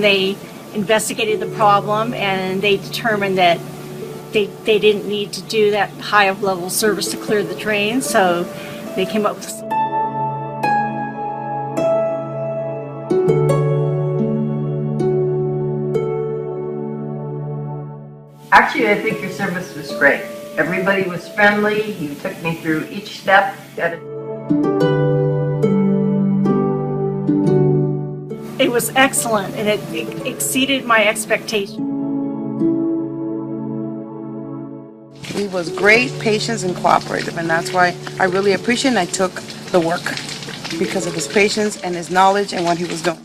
they investigated the problem, and they determined that they didn't need to do that high of level service to clear the drain, so they came up with Actually, I think your service was great. Everybody was friendly. You took me through each step. It was excellent, and it exceeded my expectations. He was great, patient, and cooperative, and that's why I really appreciate and I took the work because of his patience and his knowledge and what he was doing.